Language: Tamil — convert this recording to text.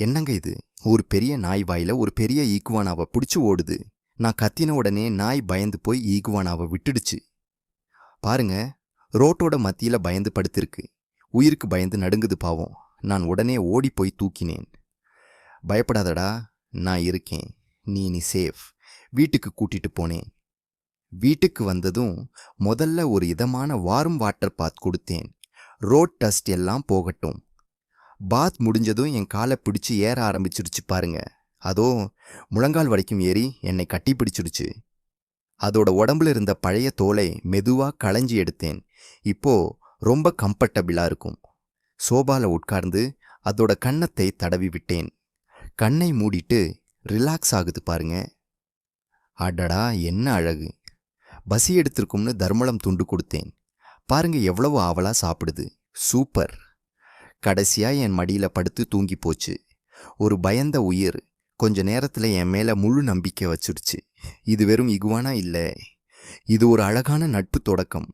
என்னங்க இது? ஒரு பெரிய நாய் வாயில ஒரு பெரிய ஈக்குவானாவ புடிச்சு ஓடுது. நான் கத்தின உடனே நாய் பயந்து போய் ஈக்குவானாவ விட்டுடுச்சு. பாருங்க, ரோட்டோட மத்தியில பயந்து படுத்திருக்கு. உயிருக்கு பயந்து நடுங்குது பாவம். நான் உடனே ஓடி போய் தூக்கினேன். பயப்படாதடா, நான் இருக்கேன். நீ சேஃப். வீட்டுக்கு கூட்டிட்டு போனேன். வீட்டுக்கு வந்ததும் முதல்ல ஒரு இதமான வார்ம் வாட்டர் பாத் கொடுத்தேன். ரோட் டஸ்ட் எல்லாம் போகட்டும். பாத் முடிஞ்சதும் என் காலை பிடிச்சு ஏற ஆரம்பிச்சிடுச்சு பாருங்க. அதோ முழங்கால் வரைக்கும் ஏறி என்னை கட்டி பிடிச்சிடுச்சு. அதோட உடம்புல இருந்த பழைய தோலை மெதுவா களைஞ்சி எடுத்தேன். இப்போ ரொம்ப கம்ஃபர்டபிளா இருக்கும். சோபால உட்கார்ந்து அதோட கன்னத்தை தடவி விட்டேன். கண்ணை மூடிட்டு ரிலாக்ஸ் ஆகுது பாருங்க. அடடா, என்ன அழகு! பசி எடுத்திருக்கும்னு தர்மளம் துண்டு கொடுத்தேன். பாருங்க எவ்வளவு ஆவலா சாப்பிடுது. சூப்பர்! கடைசியா என் மடியில படுத்து தூங்கி போச்சு. ஒரு பயந்த உயிர் கொஞ்ச நேரத்துல என் மேல முழு நம்பிக்கை வச்சிடுச்சு. இது வெறும் இகுவானா இல்ல, இது ஒரு அழகான நட்பு தொடக்கம்.